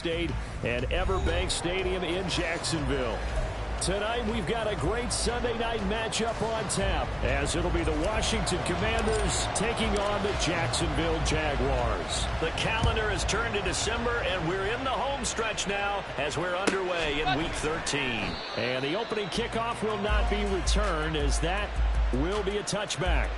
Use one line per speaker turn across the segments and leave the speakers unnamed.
State and Everbank Stadium in Jacksonville. Tonight we've got a great Sunday night matchup on tap, as it'll be the Washington Commanders taking on the Jacksonville Jaguars. The calendar has turned to December, and we're in the home stretch now as we're underway in Week 13. And the opening kickoff will not be returned, as that will be a touchback.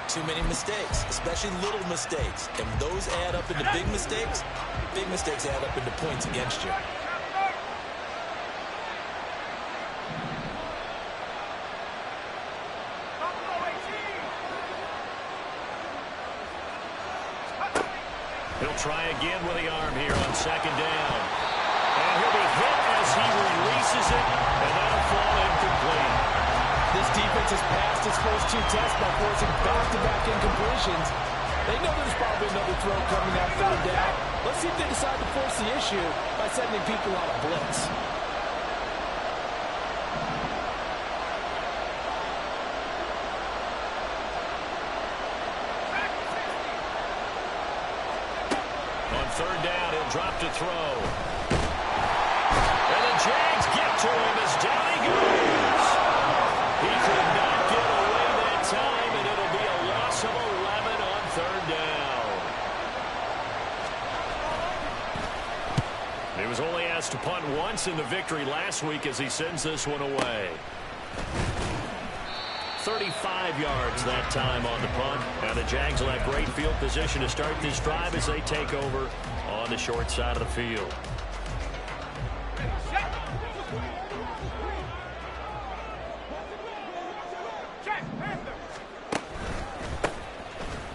Too many mistakes, especially little mistakes. And those add up into big mistakes. Big mistakes add up into points against you.
He'll try again with the arm here on second down. And he'll be hit as he releases it, and that'll fall incomplete.
This defense has passed its first two tests by forcing back-to-back incompletions. They know there's probably another throw coming on third down. Let's see if they decide to force the issue by sending people on a blitz.
On third down, he'll drop to throw. And the Jags get to him as down he goes. He could not get away that time, and it'll be a loss of 11 on third down. He was only asked to punt once in the victory last week as he sends this one away. 35 yards that time on the punt. Now the Jags will have great field position to start this drive as they take over on the short side of the field.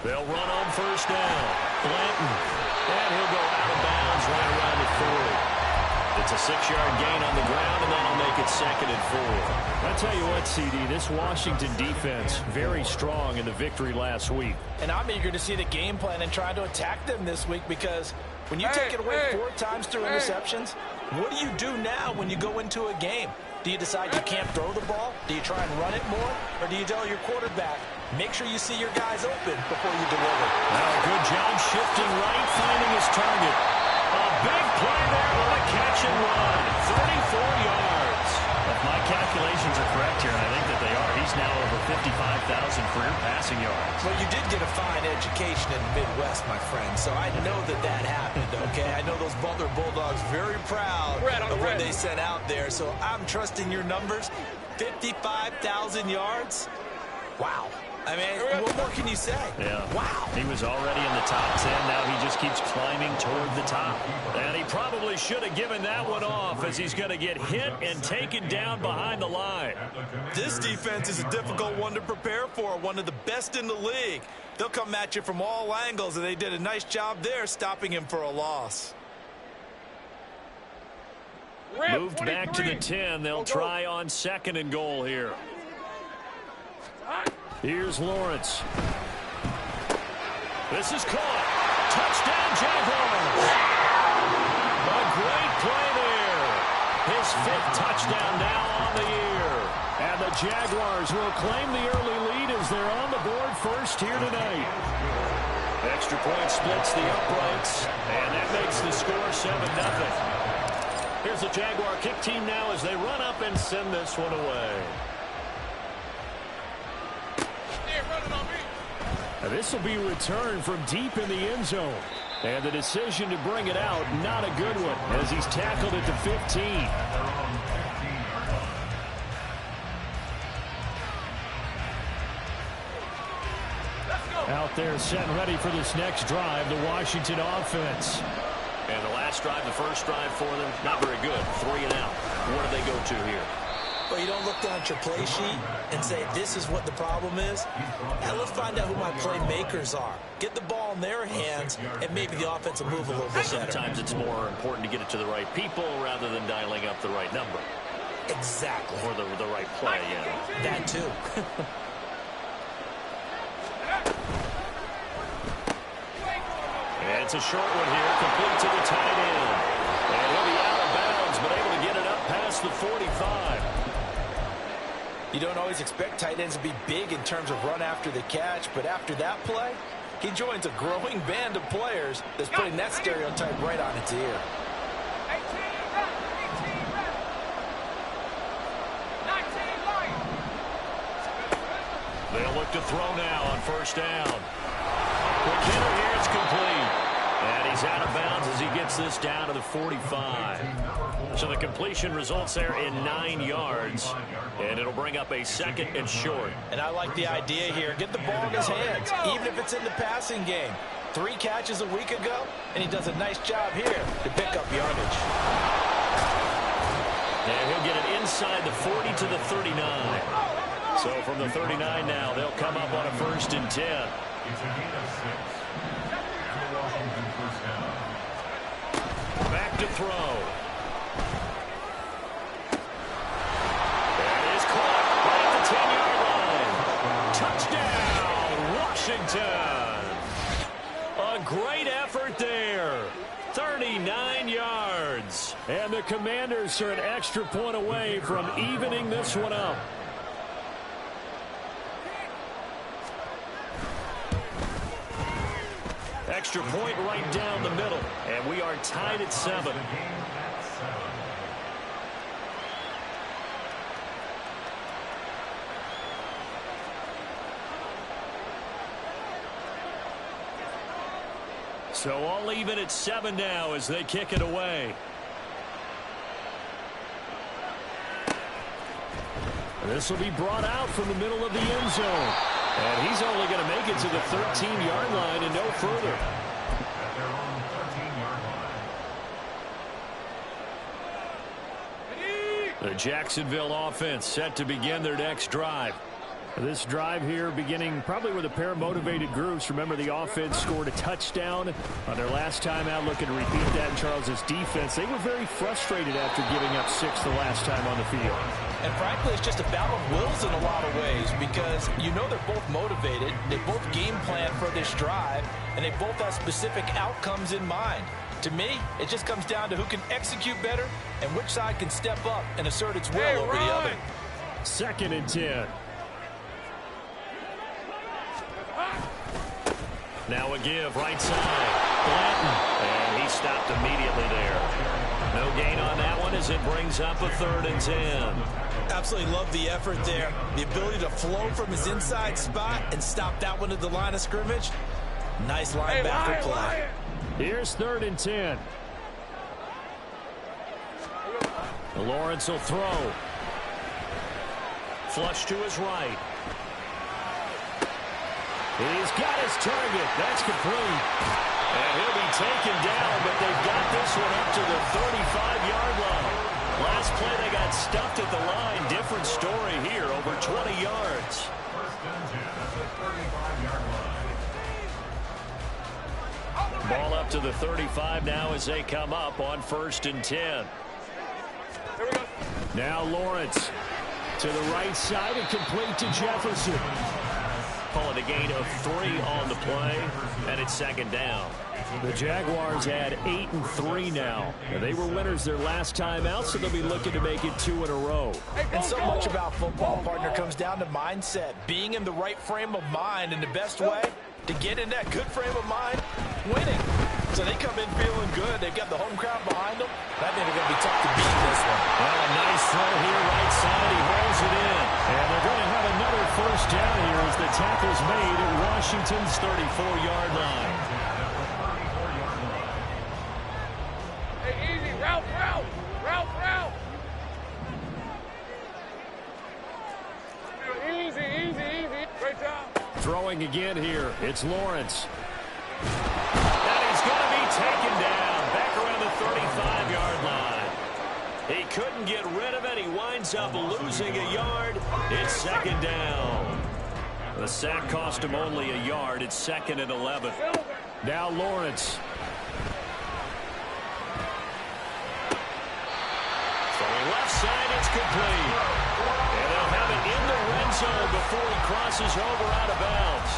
They'll run on first down. Blanton. And he'll go out of bounds right around the 40. It's a 6-yard gain on the ground, and that'll make it 2nd and 4. I'll tell you what, CD, this Washington defense, very strong in the victory last week.
And I'm eager to see the game plan and try to attack them this week, because when you take it away 4 times through interceptions, what do you do now when you go into a game? Do you decide you can't throw the ball? Do you try and run it more? Or do you tell your quarterback, make sure you see your guys open before you deliver?
Now a good job shifting right, finding his target. A big play there on a catch and run. 34 yards.
If my calculations are correct here, and I think that they are, he's now over 55,000 career passing yards.
Well, you did get a fine education in the Midwest, my friend, so I know that that happened, okay? I know those Butler Bulldogs very proud of what they sent out there, so I'm trusting your numbers. 55,000 yards? Wow. I mean, what more can you say?
Yeah.
Wow.
He was already in the top 10. Now he just keeps climbing toward the top.
And he probably should have given that one off, as he's going to get hit and taken down behind the line.
This defense is a difficult one to prepare for, one of the best in the league. They'll come at you from all angles, and they did a nice job there stopping him for a loss.
Moved back to the 10. They'll try on 2nd and goal here. Here's Lawrence. This is caught. Touchdown, Jaguars. A great play there. His 5th touchdown now on the year. And the Jaguars will claim the early lead as they're on the board first here tonight. Extra point splits the uprights, and that makes the score 7-0. Here's the Jaguar kick team now as they run up and send this one away. This will be returned from deep in the end zone. And the decision to bring it out, not a good one, as he's tackled at the 15. Out there set and ready for this next drive, the Washington offense.
And the last drive, the first drive for them, not very good. 3 and out. What do they go to here?
Well, you don't look down at your play sheet and say, this is what the problem is. Now, let's find out who my playmakers are. Get the ball in their hands, and maybe the offense will move a little bit better.
Sometimes it's more important to get it to the right people rather than dialing up the right number.
Exactly.
Or the right play, yeah.
That, too.
And it's a short one here, complete to the tight end. And he'll be out of bounds, but able to get it up past the 45.
You don't always expect tight ends to be big in terms of run after the catch, but after that play, he joins a growing band of players that's putting that stereotype right on its ear.
They'll look to throw now on first down. McKinnon here, it's complete. And he's out of bounds as he gets this down to the 45. So the completion results there in 9 yards. And it'll bring up a 2nd and short.
And I like the idea here. Get the ball in his hands, even if it's in the passing game. 3 catches a week ago, and he does a nice job here to pick up yardage.
And he'll get it inside the 40 to the 39. So from the 39 now, they'll come up on a 1st and 10. Back to throw. That is caught right at the 10-yard line. Touchdown, Washington. A great effort there. 39 yards. And the Commanders are an extra point away from evening this one up. Extra point right down the middle. And we are tied at 7. So all even at 7 now as they kick it away. This will be brought out from the middle of the end zone. And he's only going to make it to the 13-yard line and no further. The Jacksonville offense set to begin their next drive. This drive here beginning probably with a pair of motivated groups. Remember, the offense scored a touchdown on their last time out. Looking to repeat that in Charles's defense. They were very frustrated after giving up 6 the last time on the field.
And frankly, it's just a battle of wills in a lot of ways because you know they're both motivated. They both game plan for this drive, and they both have specific outcomes in mind. To me, it just comes down to who can execute better and which side can step up and assert its will over the other.
2nd and 10. Now a give, right side. Blanton. And he stopped immediately there. No gain on that one as it brings up a 3rd and 10.
Absolutely love the effort there. The ability to flow from his inside spot and stop that one at the line of scrimmage. Nice linebacker play.
Here's 3rd and 10. Lawrence will throw. Flush to his right. He's got his target. That's complete. And he'll be taken down, but they've got this one up to the 35-yard line. Last play, they got stuffed at the line. Different story here, over 20 yards. Ball up to the 35 now as they come up on 1st and 10.
Here we go.
Now Lawrence to the right side and complete to Jefferson. Calling a gain of 3 on the play, and it's 2nd down. The Jaguars had 8-3 now. They were winners their last time out, so they'll be looking to make it 2 in a row.
And so much about football, partner, comes down to mindset. Being in the right frame of mind, and the best way to get in that good frame of mind, winning. So they come in feeling good. They've got the home crowd behind them. I think they're going to be tough to beat this one.
Well, a nice throw here, right side. He holds it in. And they're going to have another 1st down here as the tackle's made at Washington's 34-yard line.
Hey, easy. Route. Easy. Great job.
Throwing again here. It's Lawrence. And he's going to be taken down back around the 35-yard line. He couldn't get rid of it. He winds up losing a yard. It's second down. The sack cost him only a yard. It's 2nd and 11. Now Lawrence. Throwing left side, it's complete. And they'll have it in the red zone before he crosses over out of bounds.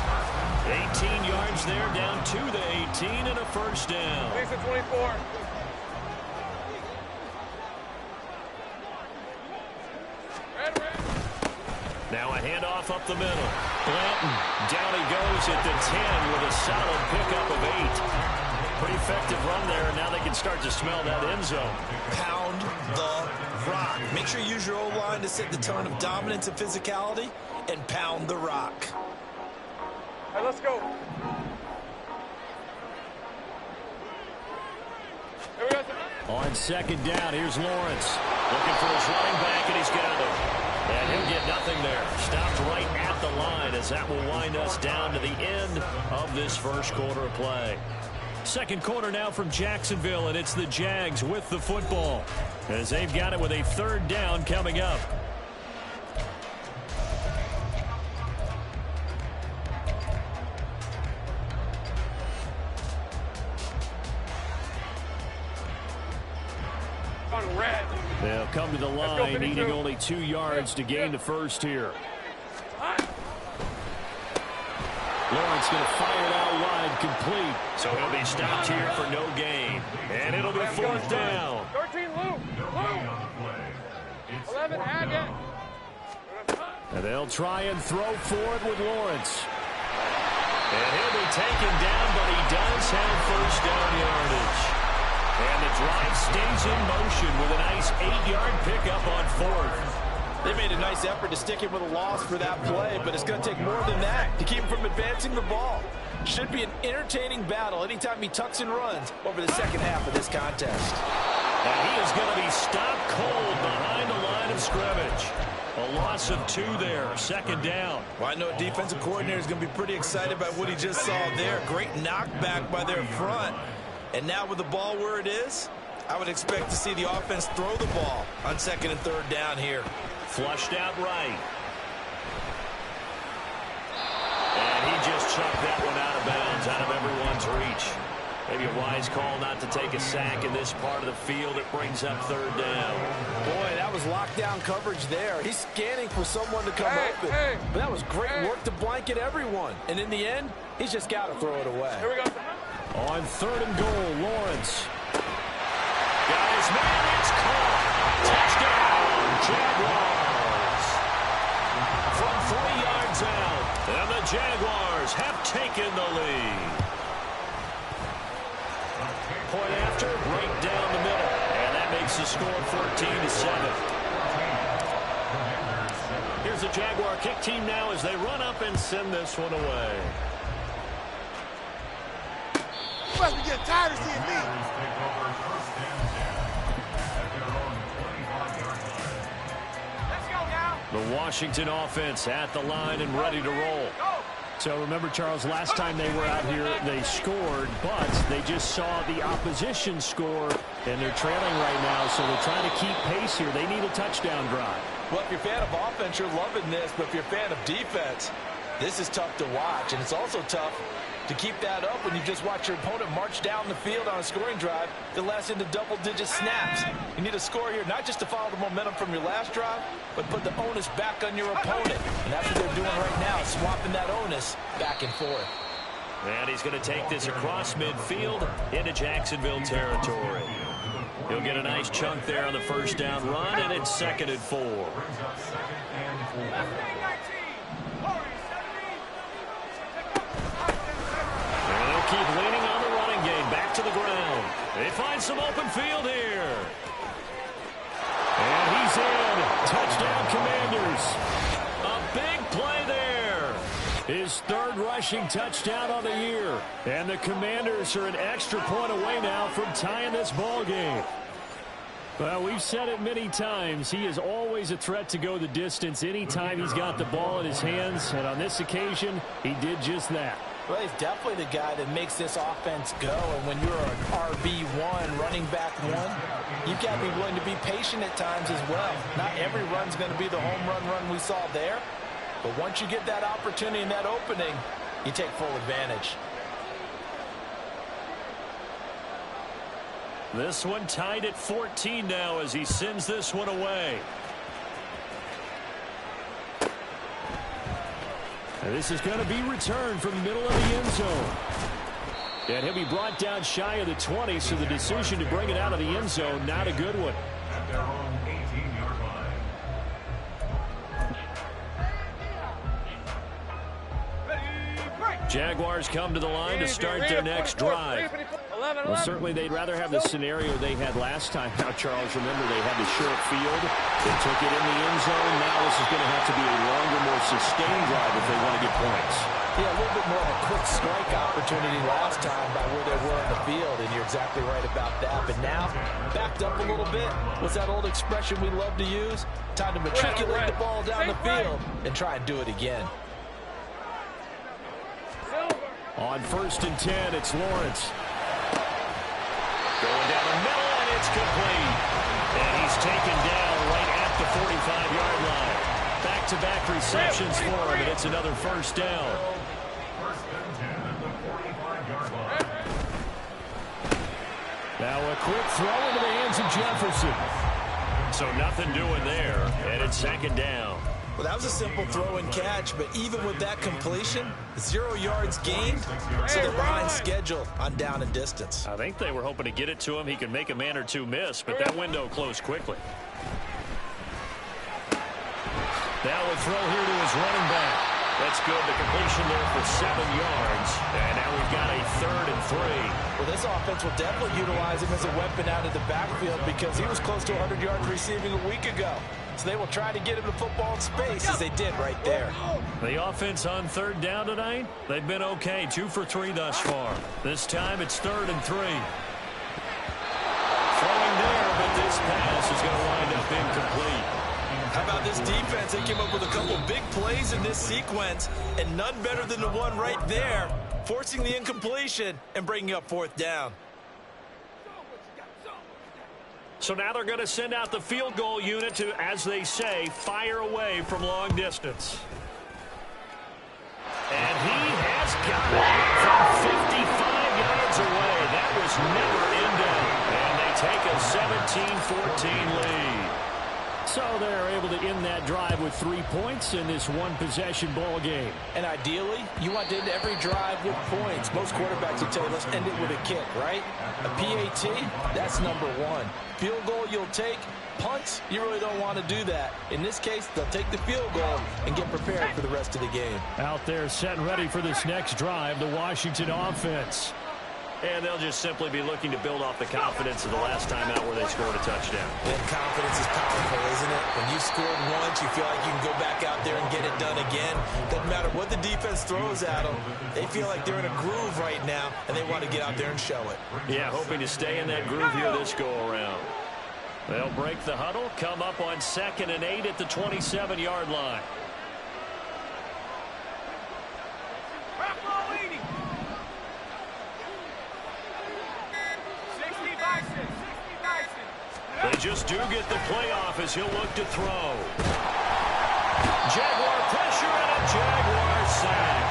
18 yards there, down to the 18 and a first down.
24.
Now a handoff up the middle. Blanton, down he goes at the 10 with a solid pickup of 8. Pretty effective run there, and now they can start to smell that end zone.
Pound the rock. Make sure you use your O-line to set the tone of dominance and physicality, and pound the rock.
All right, let's go. Here we go.
On second down, here's Lawrence. Looking for his running back, and he's got him. And he'll get nothing there. Stopped right at the line as that will wind us down to the end of this first quarter of play. Second quarter now from Jacksonville, and it's the Jags with the football as they've got it with a third down coming up.
On red.
They'll come to the line, needing only 2 yards to gain the first here. Lawrence going to fire it out wide, complete. So he'll be stopped here for no gain. And it'll be 4th down.
13, Luke. 11, Haggett.
And they'll try and throw for it with Lawrence. And he'll be taken down, but he does have first down yardage. And the drive stays in motion with a nice 8-yard pickup on 4th.
They made a nice effort to stick him with a loss for that play, but it's going to take more than that to keep him from advancing the ball. Should be an entertaining battle anytime he tucks and runs over the second half of this contest.
And he is going to be stopped cold behind the line of scrimmage. A loss of 2 there, second down.
Well, I know a defensive coordinator is going to be pretty excited by what he just saw there. Great knockback by their front. And now with the ball where it is, I would expect to see the offense throw the ball on 2nd and 3rd down here.
Flushed out right. And he just chucked that one out of bounds, out of everyone's reach. Maybe a wise call not to take a sack in this part of the field. It brings up 3rd down.
Boy, that was lockdown coverage there. He's scanning for someone to come open. But that was great work to blanket everyone. And in the end, he's just got to throw it away.
Here we go.
On 3rd and goal, Lawrence. Guys, man, it's caught. Touchdown, Jaguars. From 3 yards out, and the Jaguars have taken the lead. Point after, right down the middle. And that makes the score 14-7. Here's the Jaguar kick team now as they run up and send this one away.
You must be getting tired of seeing me.
Let's go now.
The Washington offense at the line and ready to roll. So remember, Charles, last time they were out here, they scored, but they just saw the opposition score, and they're trailing right now, so they're trying to keep pace here. They need a touchdown drive.
Well, if you're a fan of offense, you're loving this, but if you're a fan of defense, this is tough to watch, and it's also tough to keep that up when you just watch your opponent march down the field on a scoring drive that lasts into double-digit snaps. You need a score here, not just to follow the momentum from your last drive, but put the onus back on your opponent. And that's what they're doing right now, swapping that onus back and forth.
And he's going to take this across midfield into Jacksonville territory. He'll get a nice chunk there on the first down run, and it's 2nd and 4. Keep leaning on the running game. Back to the ground. They find some open field here. And he's in. Touchdown, Commanders. A big play there. His 3rd rushing touchdown on the year. And the Commanders are an extra point away now from tying this ball game.
Well, we've said it many times. He is always a threat to go the distance anytime he's got the ball in his hands. And on this occasion, he did just that.
Well, he's definitely the guy that makes this offense go. And when you're an RB1, running back one, you've got to be willing to be patient at times as well. Not every run's going to be the home run we saw there. But once you get that opportunity and that opening, you take full advantage.
This one tied at 14 now as he sends this one away. And this is going to be returned from the middle of the end zone. And he'll be brought down shy of the 20, so the decision to bring it out of the end zone, not a good one.
At their own 18-yard line.
Jaguars come to the line to start their next drive. Well, certainly they'd rather have the scenario they had last time. Now, Charles, remember they had the short field. They took it in the end zone. Now this is going to have to be a longer, more sustained drive if they want to get points.
Yeah, a little bit more of a quick strike opportunity last time by where they were in the field, and you're exactly right about that. But now, backed up a little bit. What's that old expression we love to use? Time to matriculate the ball down the field and try and do it again.
On 1st and 10, it's Lawrence. Going down the middle, and it's complete. And he's taken down right at the 45-yard line. Back-to-back receptions for him, and it's another first down.
First and 10 at the 45-yard line.
Now a quick throw into the hands of Jefferson. So nothing doing there, and it's second down.
Well, that was a simple throw and catch, but even with that completion, 0 yards gained, so they're behind schedule on down and distance.
I think they were hoping to get it to him. He could make a man or two miss, but that window closed quickly. Now a throw here to his running back. That's good. The completion there for 7 yards. And now we've got a 3rd and 3.
Well, this offense will definitely utilize him as a weapon out of the backfield because he was close to 100 yards receiving a week ago. So they will try to get him the football in space as they did right there.
The offense on 3rd down tonight, they've been okay. 2 for 3 thus far. This time it's 3rd and 3. Throwing there, but this pass is going to wind up incomplete.
How about this defense? They came up with a couple big plays in this sequence, and none better than the one right there, forcing the incompletion and bringing up 4th down.
So now they're going to send out the field goal unit to, as they say, fire away from long distance. And he has got it from 55 yards away. That was never in doubt. And they take a 17-14 lead. So they're able to end that drive with 3 points in this one-possession ball game.
And ideally, you want to end every drive with points. Most quarterbacks will tell you, let's end it with a kick, right? A PAT, that's number 1. Field goal you'll take. Punts, you really don't want to do that. In this case, they'll take the field goal and get prepared for the rest of the game.
Out there set and ready for this next drive, the Washington offense. And they'll just simply be looking to build off the confidence of the last time out where they scored a touchdown.
And confidence is powerful, isn't it? When you scored once, you feel like you can go back out there and get it done again. Doesn't matter what the defense throws at them. They feel like they're in a groove right now, and they want to get out there and show it.
Yeah, hoping to stay in that groove here this go-around. They'll break the huddle, come up on 2nd and 8 at the 27-yard line. They just do get the play off as he'll look to throw. Jaguar pressure and a Jaguar sack.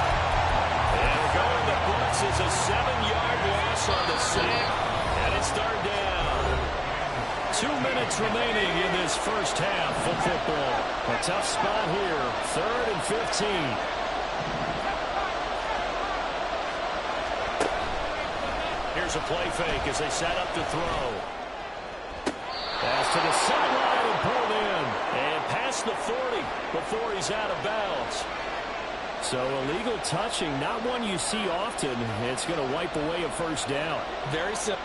And going the books is a 7-yard loss on the sack, and it's 3rd down. 2 minutes remaining in this first half of football. A tough spot here, 3rd and 15. Here's a play fake as they set up to throw. Pass to the sideline and pulled in. And past the 40 before he's out of bounds. So illegal touching, not one you see often. It's going to wipe away a first down.
Very simple.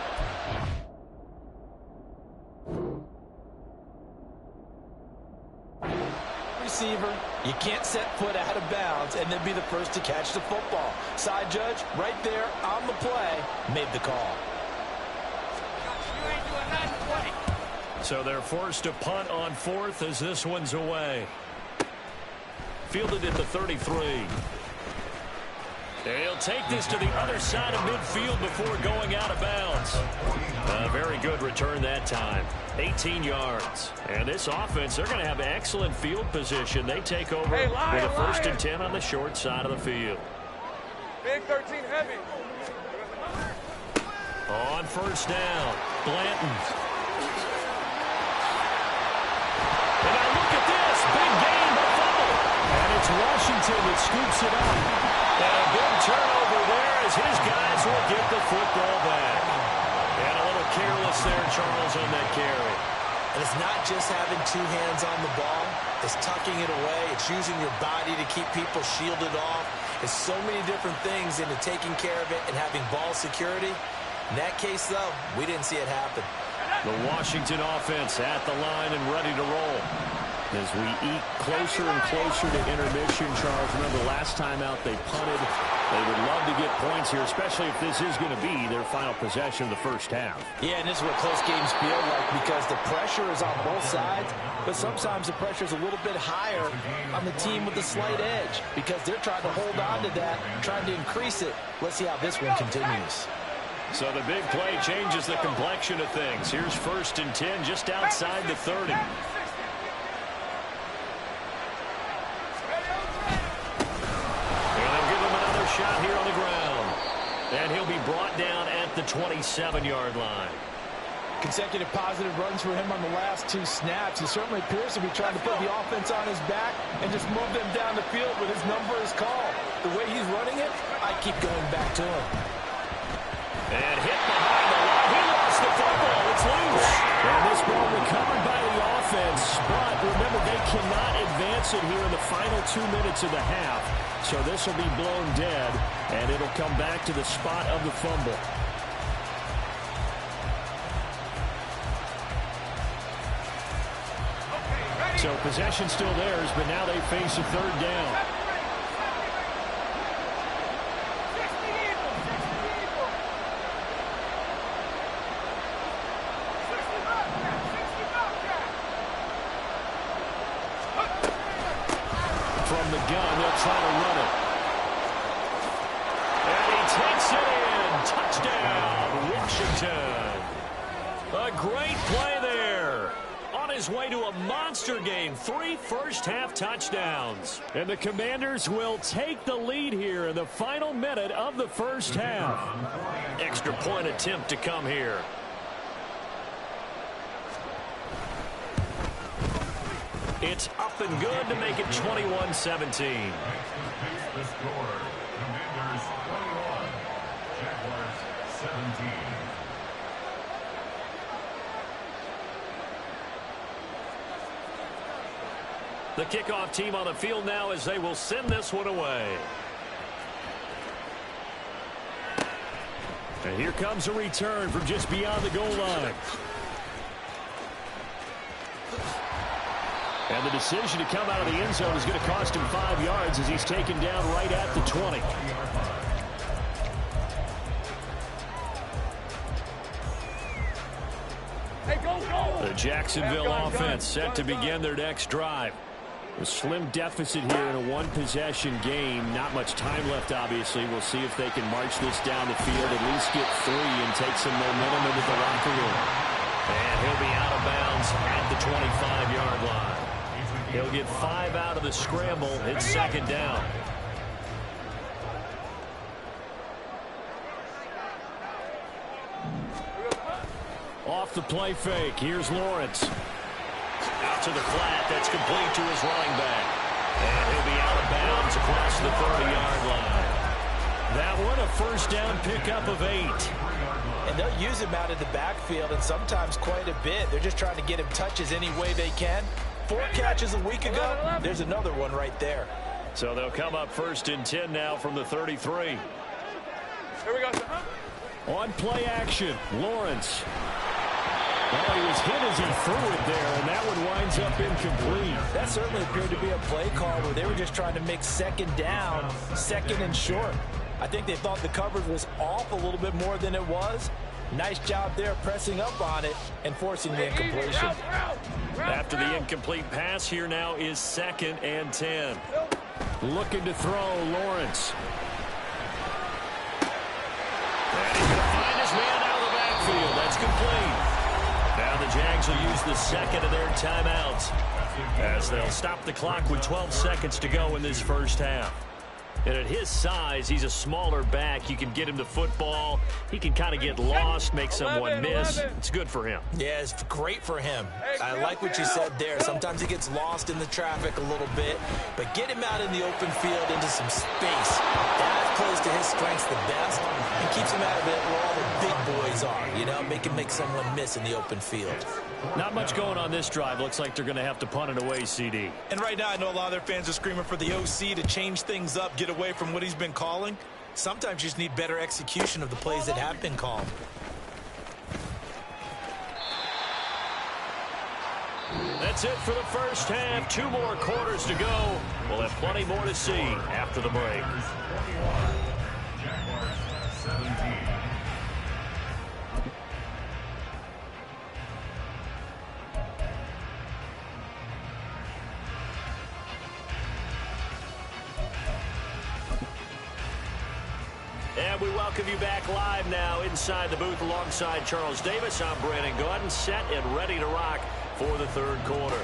Receiver, you can't set foot out of bounds and then be the first to catch the football. Side judge, right there on the play, made the call.
So they're forced to punt on fourth as this one's away. Fielded at the 33. He'll take this to the other side of midfield before going out of bounds. A very good return that time. 18 yards. And this offense, they're going to have excellent field position. They take over with a 1st and 10 on the short side of the field.
Big 13 heavy.
On 1st down, Blanton. And now look at this. Big gain, but fumble. And it's Washington that scoops it up. And a big turnover there as his guys will get the football back. And a little careless there, Charles, on that carry.
And it's not just having 2 hands on the ball. It's tucking it away. It's using your body to keep people shielded off. It's so many different things into taking care of it and having ball security. In that case, though, we didn't see it happen.
The Washington offense at the line and ready to roll. As we eat closer and closer to intermission, Charles, remember last time out they punted. They would love to get points here, especially if this is going to be their final possession of the first half.
Yeah, and this is what close games feel like because the pressure is on both sides, but sometimes the pressure is a little bit higher on the team with the slight edge because they're trying to hold on to that, trying to increase it. Let's see how this one continues.
So the big play changes the complexion of things. Here's 1st and 10 just outside the 30. And they'll give him another shot here on the ground. And he'll be brought down at the 27-yard line.
Consecutive positive runs for him on the last 2 snaps. He certainly appears to be trying to put the offense on his back and just move them down the field when his number is called. The way he's running it, I keep going back to him.
And hit behind the line. He lost the football. It's loose. And this ball recovered by the offense. But remember, they cannot advance it here in the final 2 minutes of the half. So this will be blown dead, and it'll come back to the spot of the fumble. So possession still theirs, but now they face a 3rd down. From the gun, they'll try to run it. And he takes it in. Touchdown, Washington. A great play there. On his way to a monster game. 3 first-half touchdowns. And the Commanders will take the lead here in the final minute of the first half. Extra point attempt to come here. It's up and good to make it 21-17.
The score, Commanders 21, Jaguars 17.
The kickoff team on the field now as they will send this one away. And here comes a return from just beyond the goal line. And the decision to come out of the end zone is going to cost him 5 yards as he's taken down right at the 20. The Jacksonville offense set to begin their next drive. A slim deficit here in a one-possession game. Not much time left, obviously. We'll see if they can march this down the field, at least get 3 and take some momentum into the locker room. And he'll be out of bounds at the 25-yard line. He'll get 5 out of the scramble. It's 2nd down. Off the play fake. Here's Lawrence. Out to the flat. That's complete to his running back. And he'll be out of bounds across the 30-yard line. That one, a first down pickup of 8.
And they'll use him out of the backfield, and sometimes quite a bit. They're just trying to get him touches any way they can. 4 catches a week ago. There's another one right there.
So they'll come up 1st and 10 now from the 33.
Here we go.
On play action, Lawrence. Well, he was hit as he threw it there, and that one winds up incomplete.
That certainly appeared to be a play call where they were just trying to make 2nd down, 2nd and short. I think they thought the coverage was off a little bit more than it was, Nice job there pressing up on it and forcing the incompletion.
After the incomplete pass, here now is 2nd and 10. Looking to throw, Lawrence. And he's going to find his man out of the backfield. That's complete. Now the Jags will use the second of their timeouts as they'll stop the clock with 12 seconds to go in this first half. And at his size, he's a smaller back. You can get him the football. He can kind of get lost, make someone miss. It's good for him.
Yeah, it's great for him. I like what you said there. Sometimes he gets lost in the traffic a little bit, but get him out in the open field into some space. That plays to his strengths the best and keeps him out of it where all the big boys are, you know, make him make someone miss in the open field.
Not much going on this drive. Looks like they're going to have to punt it away, CD.
And right now, I know a lot of their fans are screaming for the OC to change things up, get away from what he's been calling. Sometimes you just need better execution of the plays that have been called.
That's it for the first half. 2 more quarters to go. We'll have plenty more to see after the break.
Jaguars 17.
And we welcome you back live now inside the booth alongside Charles Davis. I'm Brandon Gaudin, set and ready to rock for the third quarter.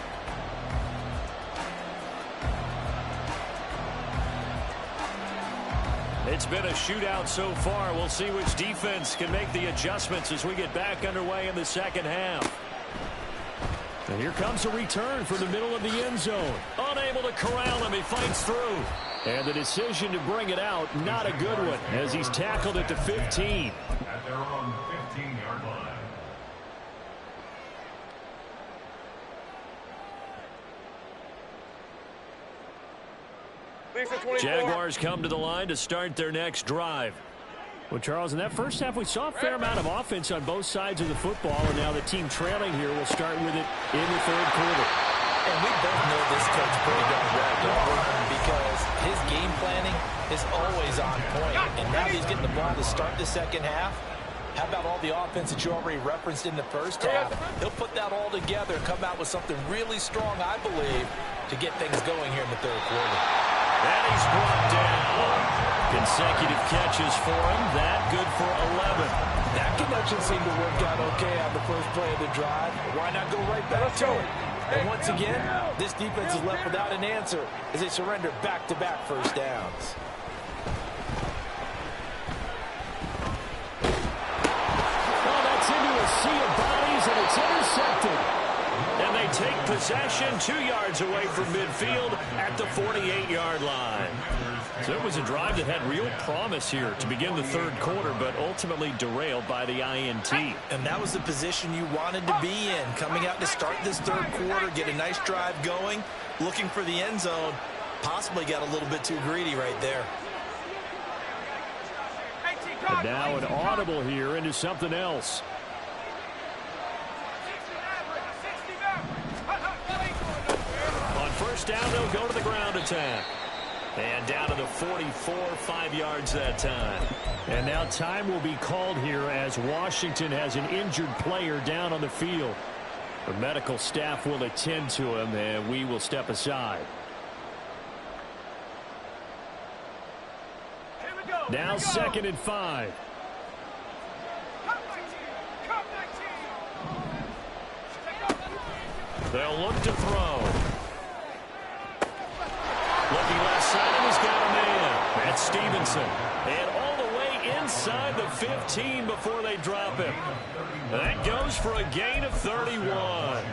It's been a shootout so far. We'll see which defense can make the adjustments as we get back underway in the second half. And here comes a return from the middle of the end zone. Unable to corral him. He fights through. And the decision to bring it out, not a good one, as he's tackled at the 15.
At their own 15-yard line.
Jaguars come to the line to start their next drive. Well, Charles, in that first half, we saw a fair amount of offense on both sides of the football, and now the team trailing here will start with it in the third quarter.
And we both know this coach pretty darn well, don't we? Because his game planning is always on point. And now he's getting the ball to start the second half. How about all the offense that you already referenced in the first half? He'll put that all together and come out with something really strong, I believe, to get things going here in the third quarter.
And he's brought down. Consecutive catches for him. That good for 11.
That connection seemed to work out okay on the first play of the drive. Why not go right back to it? And once again, this defense is left without an answer as they surrender back-to-back first downs.
Oh, that's into a sea of bodies, and it's intercepted. And they take possession 2 yards away from midfield at the 48-yard line. So it was a drive that had real promise here to begin the third quarter, but ultimately derailed by the INT.
And that was the position you wanted to be in. Coming out to start this third quarter, get a nice drive going, looking for the end zone. Possibly got a little bit too greedy right there.
And now an audible here into something else. On first down, they'll go to the ground attack. And down to the 44, 5 yards that time. And now time will be called here as Washington has an injured player down on the field. The medical staff will attend to him, and we will step aside. Now 2nd and 5. They'll look to throw. Looking left side, and he's got a man. That's Stevenson. And all the way inside the 15 before they drop him. That goes for a gain of 31.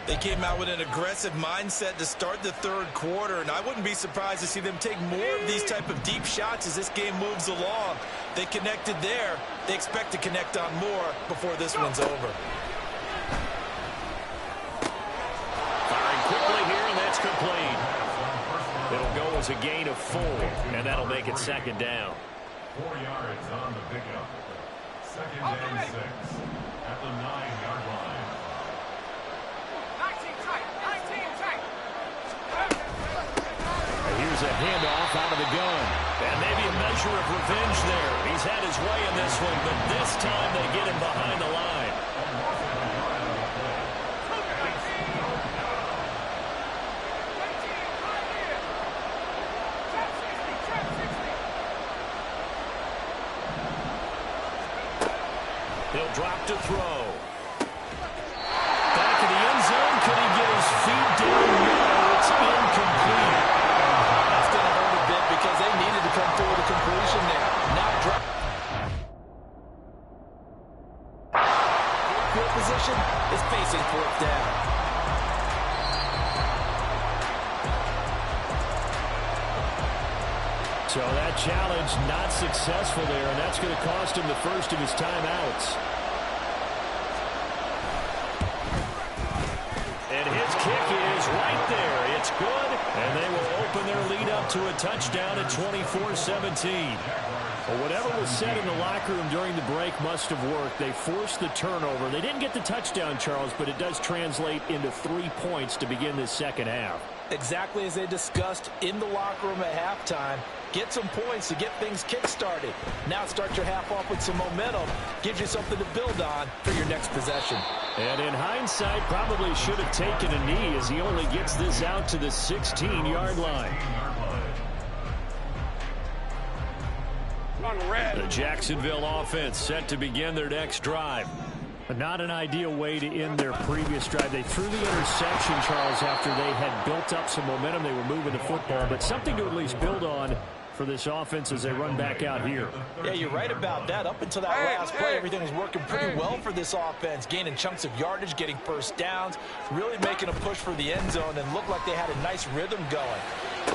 They came out with an aggressive mindset to start the third quarter, and I wouldn't be surprised to see them take more of these type of deep shots as this game moves along. They connected there. They expect to connect on more before this one's over.
Firing quickly here, and that's complete. It'll go as a gain of 4, and that'll make it 2nd down.
4 yards on the pickup. 2nd and 6 at the 9-yard line.
Here's a handoff out of the gun. And maybe a
measure of revenge there. He's had his way in this one, but this time they get him behind the line. He'll drop to throw. Back in the end zone. Could he get his feet down? No, it's incomplete.
That's going to hurt a bit because they needed to come through with a completion there. Now drop. Field position is facing fourth down.
So that challenge not successful there, and that's going to cost him the first of his timeouts. And his kick is right there. It's good, and they will open their lead up to a touchdown at 24-17. Well, whatever was said in the locker room during the break must have worked. They forced the turnover. They didn't get the touchdown, Charles, but it does translate into 3 points to begin this second half.
Exactly as they discussed in the locker room at halftime. Get some points to get things kick-started. Now start your half off with some momentum. Gives you something to build on for your next possession.
And in hindsight, probably should have taken a knee as he only gets this out to the 16-yard line. The Jacksonville offense set to begin their next drive. But not an ideal way to end their previous drive. They threw the interception, Charles, after they had built up some momentum. They were moving the football, but something to at least build on for this offense as they run back out here.
Yeah, you're right about that. Up until that last play, everything was working pretty well for this offense, gaining chunks of yardage, getting first downs, really making a push for the end zone, and looked like they had a nice rhythm going.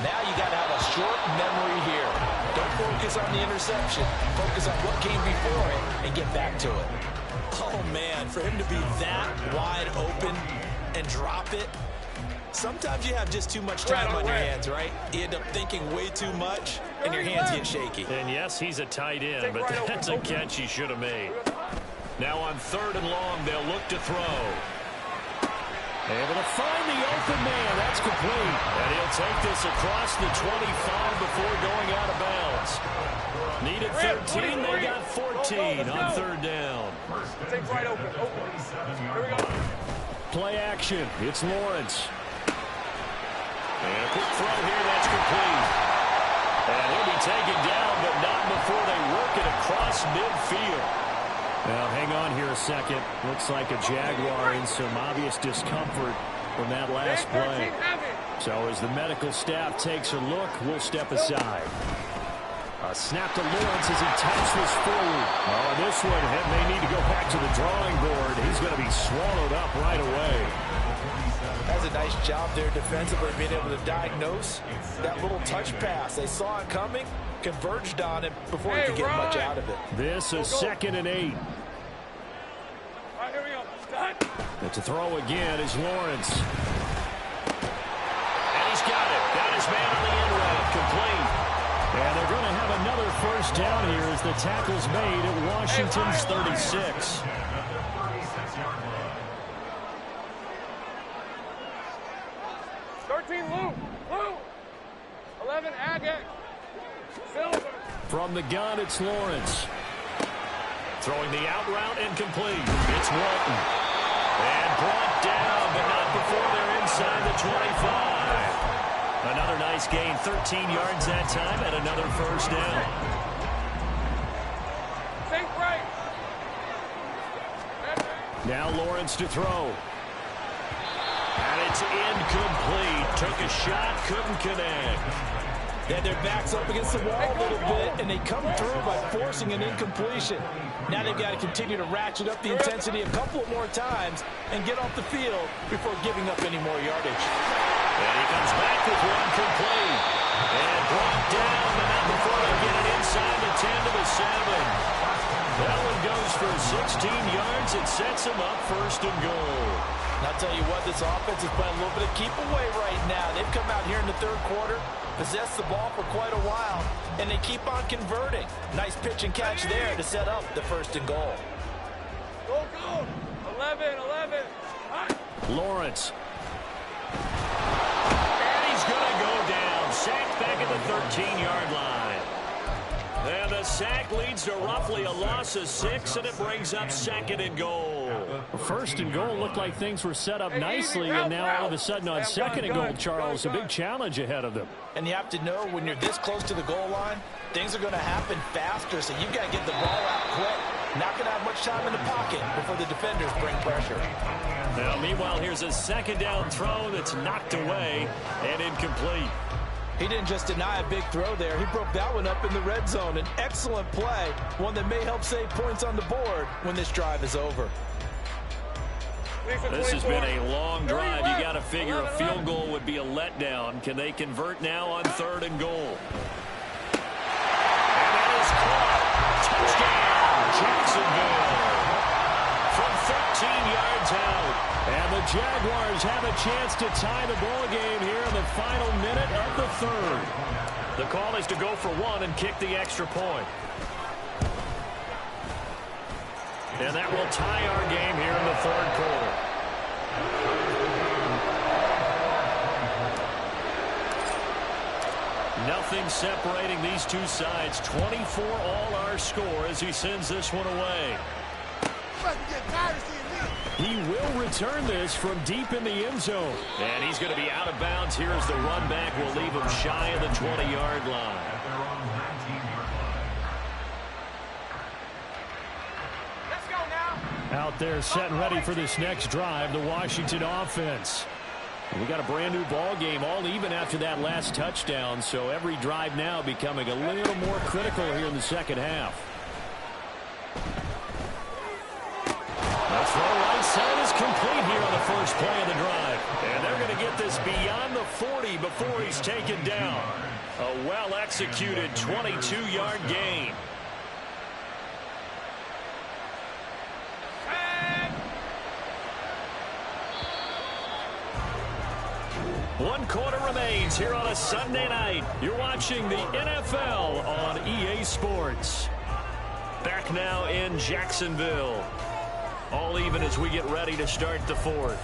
Now you got to have a short memory here. Don't focus on the interception. Focus on what came before it and get back to it.
Oh, man, for him to be that wide open and drop it, sometimes you have just too much time on your hands, right? You end up thinking way too much, and your hands get shaky.
And yes, he's a tight end, but that's a catch he should have made. Now on 3rd and long, they'll look to throw. Able to find the open man. That's complete. And he'll take this across the 25 before going out of bounds. Needed 13. They got 14 on 3rd down.
Take right open. Here we go.
Play action. It's Lawrence. And a quick throw here. That's complete. And he'll be taken down, but not before they work it across midfield. Now, hang on here a second. Looks like a Jaguar in some obvious discomfort from that last play. So as the medical staff takes a look, we'll step aside. A snap to Lawrence as he taps this forward. Oh, this one may need to go back to the drawing board. He's going to be swallowed up right away.
That's a nice job there defensively, being able to diagnose that little touch pass. They saw it coming, converged on it before he could get much out of it.
This is 2nd and 8.
All right, here we go. Start.
And to throw again is Lawrence. And he's got it. Got his man on the end route. Complete. And they're going to have another first down here as the tackle's made at Washington's 36.
13, Lou. 11, Agate. Silver.
From the gun, it's Lawrence. Throwing the out route and complete. It's Walton. And brought down, but not before they're inside the 25. Another nice gain, 13 yards that time, and another first down.
Think right.
Now Lawrence to throw. And it's incomplete. Took a shot, couldn't connect.
Then their back's up against the wall a little bit, and they come through by forcing an incompletion. Now they've got to continue to ratchet up the intensity a couple more times and get off the field before giving up any more yardage.
And he comes back with one complete. And brought down, but not before they get it inside the 10 to the 7. That one goes for 16 yards. It sets him up 1st and goal.
And I'll tell you what, this offense is playing a little bit of keep away right now. They've come out here in the 3rd quarter, possessed the ball for quite a while, and they keep on converting. Nice pitch and catch there to set up the 1st and goal.
Go, go. 11.
Lawrence. And he's going to go down. Sacked back at the 13-yard line. And the sack leads to roughly a loss of 6, and it brings up 2nd and goal.
First and goal looked like things were set up nicely, and now all of a sudden on 2nd and goal, Charles, a big challenge ahead of them.
And you have to know when you're this close to the goal line, things are going to happen faster, so you've got to get the ball out quick. Not going to have much time in the pocket before the defenders bring pressure.
Now, meanwhile, here's a 2nd down throw that's knocked away and incomplete.
He didn't just deny a big throw there. He broke that one up in the red zone. An excellent play, one that may help save points on the board when this drive is over.
This has been a long drive. You got to figure a field goal would be a letdown. Can they convert now on 3rd and goal? And that is caught. Touchdown, Jacksonville. From 13 yards out. And the Jaguars have a chance to tie the ball game here in the final minute of the 3rd. The call is to go for 1 and kick the extra point. And that will tie our game here in the 3rd quarter. Nothing separating these two sides. 24 all our score as he sends this one away. He will return this from deep in the end zone. And he's going to be out of bounds here as the run back will leave him shy of the 20-yard line.
Let's go now.
Out there setting ready for this next drive, the Washington offense. We got a brand new ball game, all even after that last touchdown, so every drive now becoming a little more critical here in the second half. The throw right side is complete here on the first play of the drive. And they're going to get this beyond the 40 before he's taken down. A well-executed 22-yard gain. One quarter remains here on a Sunday night. You're watching the NFL on EA Sports. Back now in Jacksonville. All even as we get ready to start the 4th.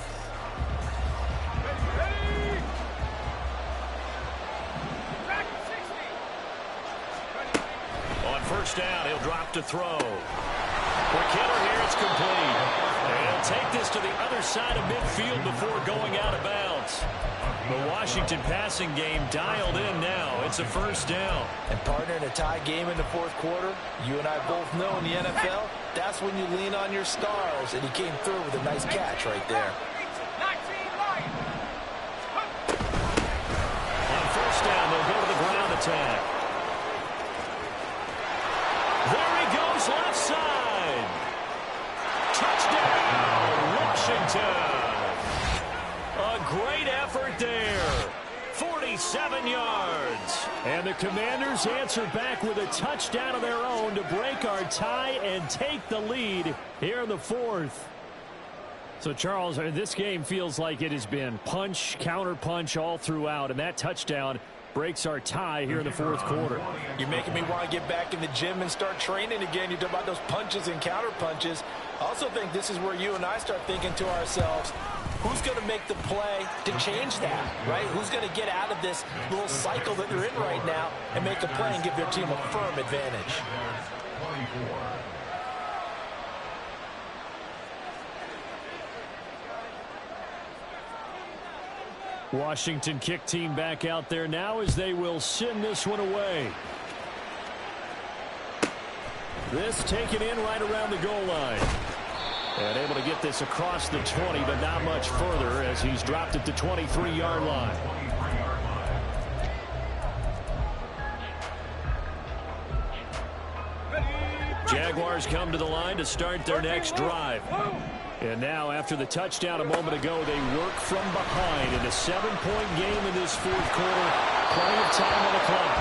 On first down, he'll drop to throw. For Kittle here, it's complete. And he'll take this to the other side of midfield before going out of bounds. The Washington passing game dialed in now. It's a first down.
And partner, in a tie game in the 4th quarter, you and I both know in the NFL, that's when you lean on your stars. And he came through with a nice catch right there.
On first down, they'll go to the ground attack. There he goes, left side. Touchdown, Washington. A great effort there. 47 yards. And the Commanders answer back with a touchdown of their own to break our tie and take the lead here in the 4th. So, Charles, this game feels like it has been punch, counter-punch all throughout, and that touchdown breaks our tie here in the 4th quarter.
You're making me want to get back in the gym and start training again. You talk about those punches and counter-punches. I also think this is where you and I start thinking to ourselves, who's going to make the play to change that, right? Who's going to get out of this little cycle that they're in right now and make a play and give their team a firm advantage?
Washington kick team back out there now as they will send this one away. This taken in right around the goal line. And able to get this across the 20, but not much further as he's dropped at the 23-yard line. Jaguars come to the line to start their next drive. And now, after the touchdown a moment ago, they work from behind in a 7-point game in this 4th quarter. Plenty of time on the clock.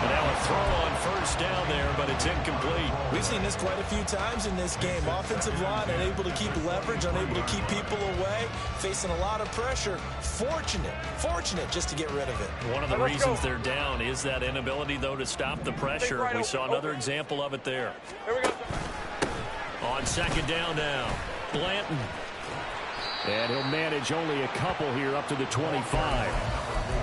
And now a throw on first down there, but it's incomplete.
We've seen this quite a few times in this game. Offensive line unable to keep leverage, unable to keep people away, facing a lot of pressure. Fortunate just to get rid of it.
One of the reasons they're down is that inability, though, to stop the pressure. We saw another example of it there.
Here we go.
On second down now, Blanton.
And he'll manage only a couple here up to the 25.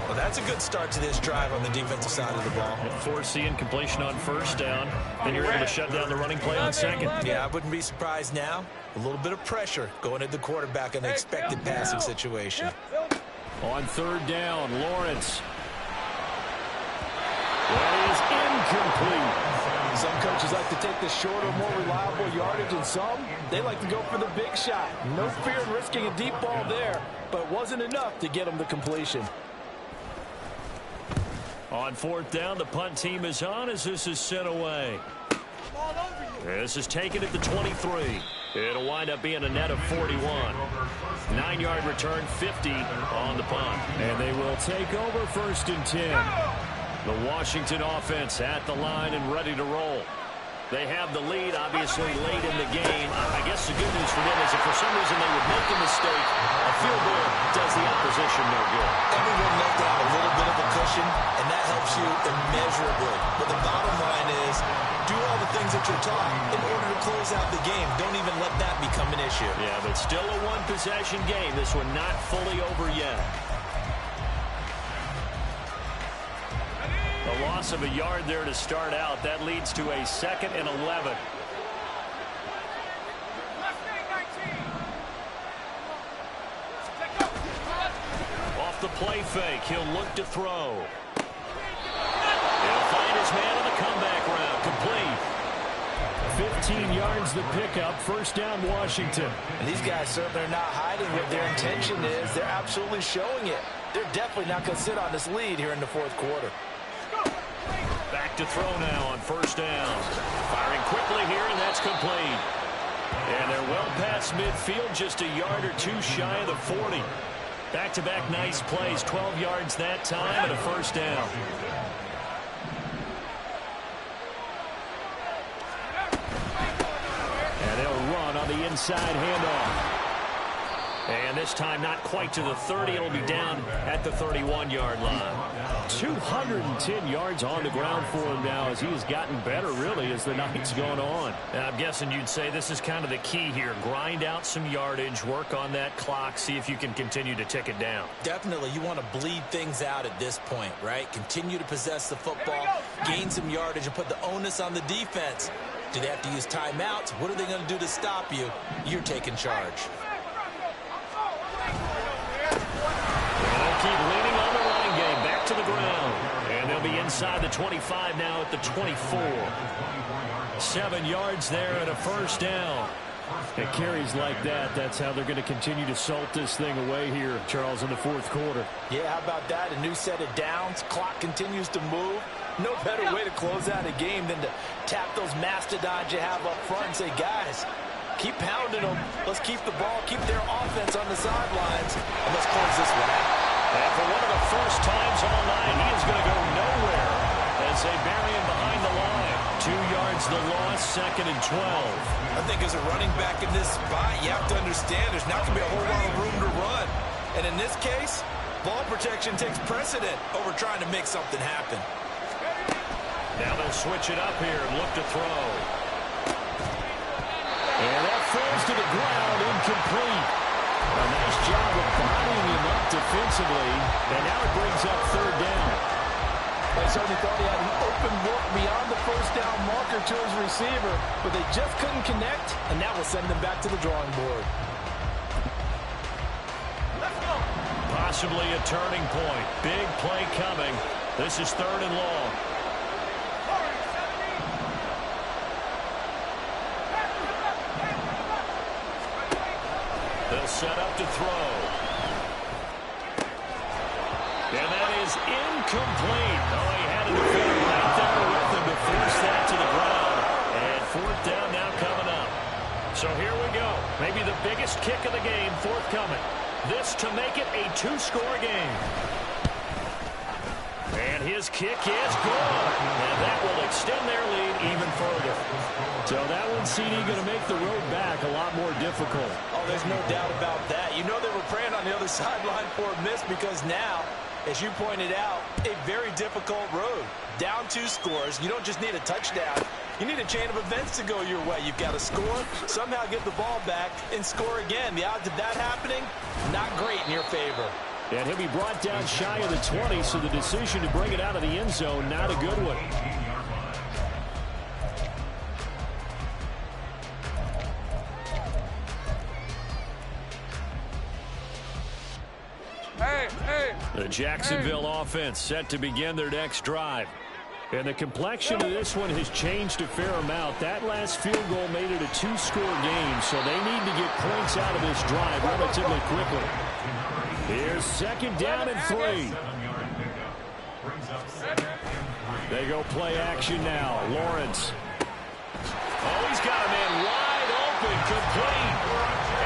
Well, that's a good start to this drive on the defensive side of the ball.
Forcing incompletion on first down, and you're able to shut down the running play on second.
Yeah, I wouldn't be surprised now. A little bit of pressure going at the quarterback in the expected passing situation.
On third down, Lawrence. That is incomplete.
Some coaches like to take the shorter, more reliable yardage, and some, they like to go for the big shot. No fear in risking a deep ball there, but it wasn't enough to get them the completion.
On fourth down, the punt team is on as this is sent away. This is taken at the 23. It'll wind up being a net of 41. 9-yard return, 50 on the punt. And they will take over first and 10. The Washington offense at the line and ready to roll. They have the lead, obviously, late in the game. I guess the good news for them is if for some reason they would make a mistake, a field goal does the opposition no good.
Everyone left out a little bit of a cushion, and that helps you immeasurably. But the bottom line is, do all the things that you're taught in order to close out the game. Don't even let that become an issue.
Yeah, but still a one-possession game. This one not fully over yet. A loss of a yard there to start out. That leads to a 2nd and 11. Off the play fake, he'll look to throw. He'll find his man on the comeback route. Complete. 15 yards the pickup. First down, Washington.
And these guys certainly are not hiding what their intention is. They're absolutely showing it. They're definitely not going to sit on this lead here in the fourth quarter.
Back to throw now on first down. Firing quickly here, and that's complete. And they're well past midfield, just a yard or two shy of the 40. Back-to-back nice plays, 12 yards that time, and a first down. And they'll run on the inside handoff. And this time not quite to the 30. It'll be down at the 31-yard line. 210 yards on the ground for him now as he has gotten better, really, as the night's gone on. And I'm guessing you'd say this is kind of the key here. Grind out some yardage, work on that clock, see if you can continue to tick it down.
Definitely. You want to bleed things out at this point, right? Continue to possess the football, gain some yardage, and put the onus on the defense. Do they have to use timeouts? What are they going to do to stop you? You're taking charge.
They'll keep leaning on the running game. Back to the ground. And they'll be inside the 25 now at the 24. 7 yards there and a first down. It carries like that. That's how they're going to continue to salt this thing away here, Charles, in the fourth quarter.
Yeah, how about that? A new set of downs. Clock continues to move. No better way to close out a game than to tap those mastodons you have up front and say, guys, keep pounding them. Let's keep the ball, keep their offense on the sidelines, and let's close this one out.
And for one of the first times all night, he is going to go nowhere as they bury him behind the line. 2 yards the loss, 2nd and 12.
I think as a running back in this spot, you have to understand there's not going to be a whole lot of room to run. And in this case, ball protection takes precedent over trying to make something happen.
Now they'll switch it up here and look to throw. And that falls to the ground, incomplete. A nice job of bodying him up defensively. And now it brings up third down.
They certainly thought he had an open look beyond the first down marker to his receiver, but they just couldn't connect, and that will send them back to the drawing board.
Possibly a turning point. Big play coming. This is 3rd and long. They'll set up to throw. And that is incomplete. Oh, he had a defender right there with him to force that to the ground. And 4th down now coming up. So here we go. Maybe the biggest kick of the game forthcoming. This to make it a 2-score game. And his kick is good. And that will extend their lead even further. So that one, CD, going to make the road back a lot more difficult.
Oh, there's no doubt about that. You know they were praying on the other sideline for a miss because now, as you pointed out, a very difficult road. Down 2 scores. You don't just need a touchdown. You need a chain of events to go your way. You've got to score, somehow get the ball back, and score again. The odds of that happening, not great in your favor.
And he'll be brought down shy of the 20, so the decision to bring it out of the end zone, not a good one. The Jacksonville offense set to begin their next drive. And the complexion of this one has changed a fair amount. That last field goal made it a two-score game, so they need to get points out of this drive relatively quickly. Here's second down and 3. They go play action now. Lawrence. Oh, he's got a man wide open, complete.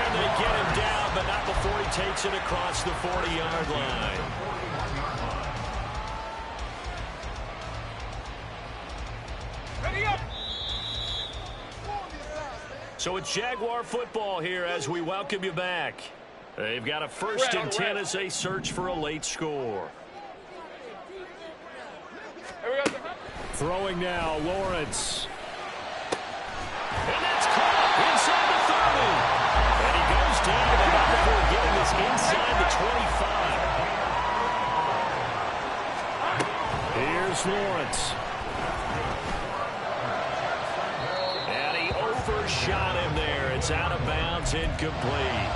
And they get him down, but not before he takes it across the 40-yard line. So it's Jaguar football here as we welcome you back. They've got a 1st and 10 as they search for a late score. Throwing now, Lawrence. And that's caught inside the 30. And he goes down, and not before getting this inside the 25. Here's Lawrence. Shot him there. It's out of bounds, incomplete.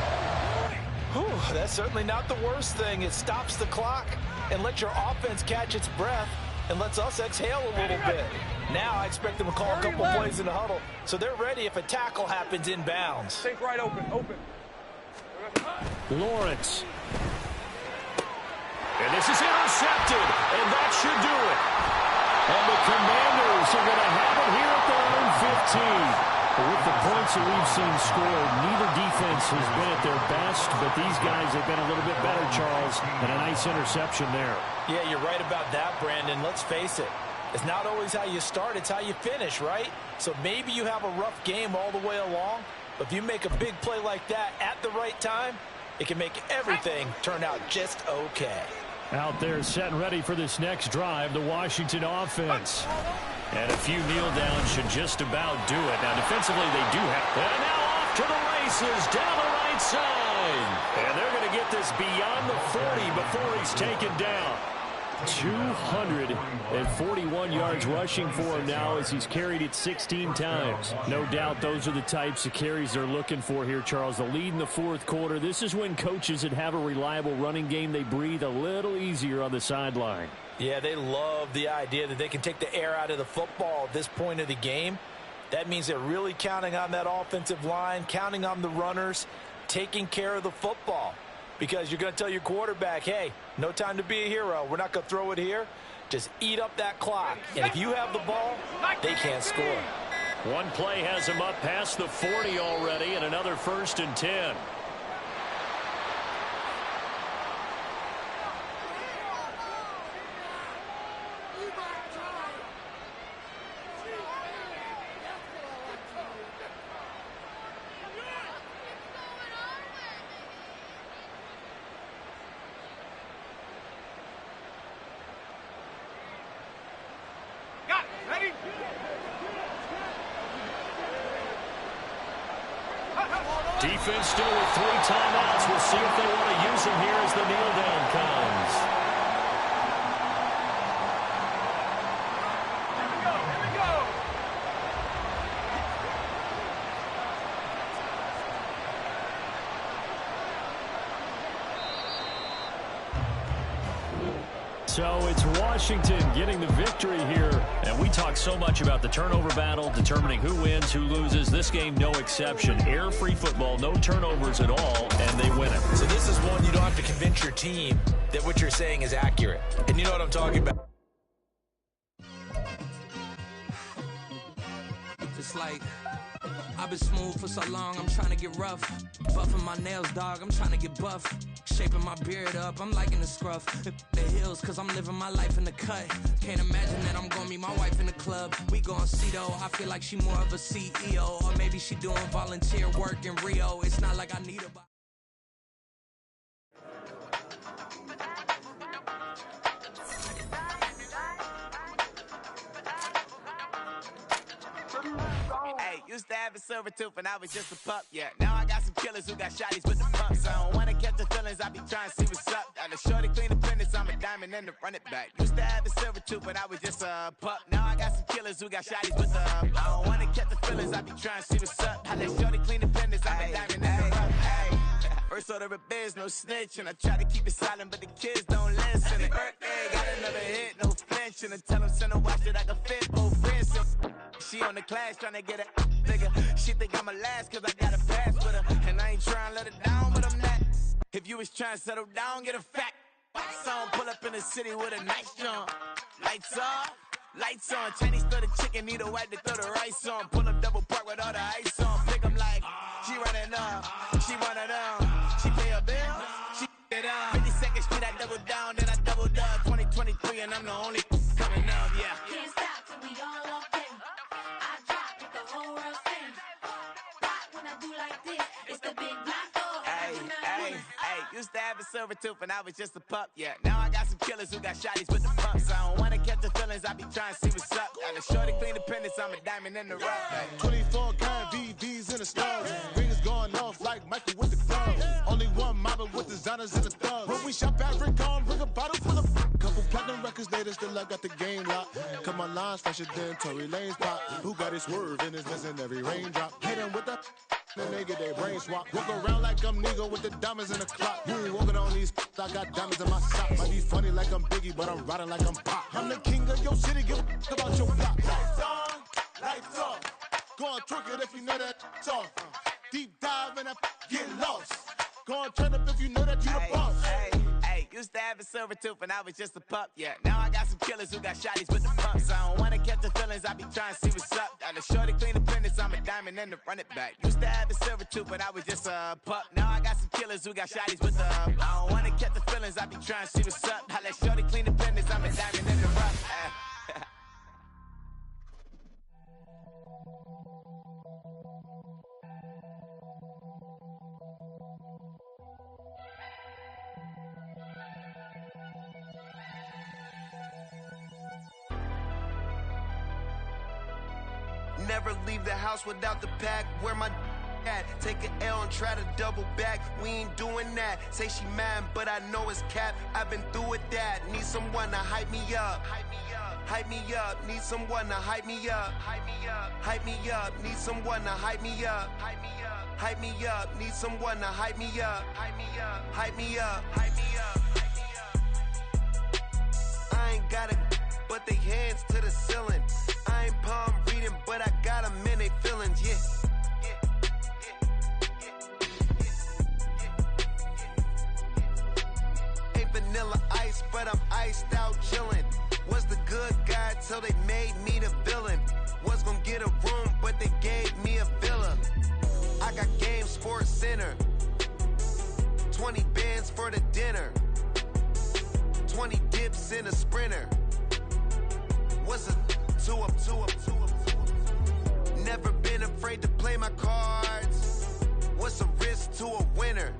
Whew, that's certainly not the worst thing. It stops the clock and lets your offense catch its breath and lets us exhale a little bit. Now I expect them to call a couple plays in the huddle, so they're ready if a tackle happens in bounds.
Take right open.
Lawrence. And this is intercepted, and that should do it. And the Commanders are going to have it here at their own 15. With the points that we've seen scored, neither defense has been at their best, but these guys have been a little bit better, Charles, and a nice interception there. Yeah, you're right about that, Brandon. Let's face it. It's not always how you start, it's how you finish, right? So maybe you have a rough game all the way along, but if you make a big play like that at the right time, it can make everything turn out just okay. Out there set and ready for this next drive, the Washington offense. And a few kneel downs should just about do it. Now, defensively, they do have. And now off to the races down the right side. And they're going to get this beyond the 40 before he's taken down. 241 yards rushing for him now as he's carried it 16 times. No doubt those are the types of carries they're looking for here, Charles. The lead in the fourth quarter. This is when coaches that have a reliable running game, they breathe a little easier on the sideline. Yeah, they love the idea that they can take the air out of the football at this point of the game. That means they're really counting on that offensive line, counting on the runners, taking care of the football. Because you're going to tell your quarterback, hey, no time to be a hero. We're not going to throw it here. Just eat up that clock. And if you have the ball, they can't score. One play has him up past the 40 already, and another 1st and 10. Defense still with 3 timeouts. We'll see if they want to use them here as the kneel down comes.
Here we go.
So it's Washington getting the victory here. And we talk so much about the turnover battle, determining who wins, who loses. This game, no exception. Air-free football, no turnovers at all, and they win it.
So this is one you don't have to convince your team that what you're saying is accurate. And you know what I'm talking about.
It's like, I've been smooth for so long, I'm trying to get rough. Buffing my nails, dog, I'm trying to get buff. Shaping my beard up, I'm liking the scruff. The hills, cause I'm living my life in the cut. Can't imagine that I'm gonna meet my wife in the club. We gon' see though, I feel like she more of a CEO. Or maybe she doing volunteer work in Rio. It's not like I need a...
Hey, used to have a silver tooth and I was just a pup, yeah. Now I got some killers who got shotties with the pumps. I don't wanna catch the feeling feelings, I be trying to see what's up. Got a shorty clean the fitness, I'm a diamond and to run it back. Used to have a silver tooth, but I was just a pup. Now I got some killers who got shotties with the I don't wanna catch the feelings, I be trying to see what's up. I let shorty clean the fitness, I'm a diamond and to run it. First order of biz, no snitching. I try to keep it silent, but the kids don't listen. And birthday, got another hit, no flinching. And tell them send a watch that I can fit both friends. She on the class trying to get a nigga. She think I'm a last cause I got a pass with her. And I ain't trying to let her down, but I'm not. If you was trying to settle down, get a fact. Song pull up in the city with a nice jump. Lights off, lights on. Chinese throw the chicken, need a wipe to throw the rice on. Pull up double park with all the ice on. Pick 'em like, she running up, she one of them. She pay her bill, she it up. 52nd Street, I double down, then I doubled up. 2023, and I'm the only coming up, yeah.
Can't stop till we all locked in. I drop with the whole world sing. Rock when I do like this, it's the big black door.
Hey, used to have a silver tooth and I was just a pup, yeah. Now I got some killers who got shotties with the pumps. I don't wanna catch the feelings, I be trying to see what's up. Got a shorty clean the pendants, I'm a diamond in the rough. Hey.
24 karat VVs in the stars. Rings going off like Michael with the gloves. Only one mobbing with designers in the thugs. When we shop at Rick on, bring a bottle full of couple platinum records later, still I got the game locked. Cause my lines fresher than Tory Lane's pop. Who got his swerve and is missing every raindrop. Hit him with the and they get their brain swap. Walk around like I'm Nego with the diamonds in the clock. You ain't walking on these, I got diamonds in my socks. Might be funny like I'm Biggie, but I'm riding like I'm Pop. I'm the king of your city, give a about your block. Lights on, lights off. Go on, twerk it if you know that off. Deep dive and I get lost. Go on, turn up if you know that you the boss.
Used to have a silver tooth and I was just a pup, yeah. Now I got some killers who got shotties with the pumps. I don't wanna catch the feelings, I be trying to see what's up. Got a shorty clean the pendants, I'm a diamond and to run it back. Used to have a silver tooth, but I was just a pup. Now I got some killers who got shotties with the I don't wanna catch the feelings, I be trying to see what's up. I let shorty clean the pendants, I'm a diamond and to rough.
Never leave the house without the pack. Where my at? Take an L and try to double back. We ain't doing that. Say she mad, but I know it's cap. I've been through with that. Need someone to hype me up. Hype me up. Need someone to hype me up. Hype me up. Need someone to hype me up. Hype me up. Need someone to hype me up. Hype me up. I ain't got it, but they hands to the ceiling. I ain't palm reading, but I got them in they feelings, yeah. Ain't vanilla ice, but I'm iced out chillin'. Was the good guy till they made me the villain. Was gonna get a room, but they gave me a villa. I got Game Sports Center. 20 bands for the dinner. 20 dips in a sprinter. What's a two up. Never been afraid to play my cards. What's a risk to a winner?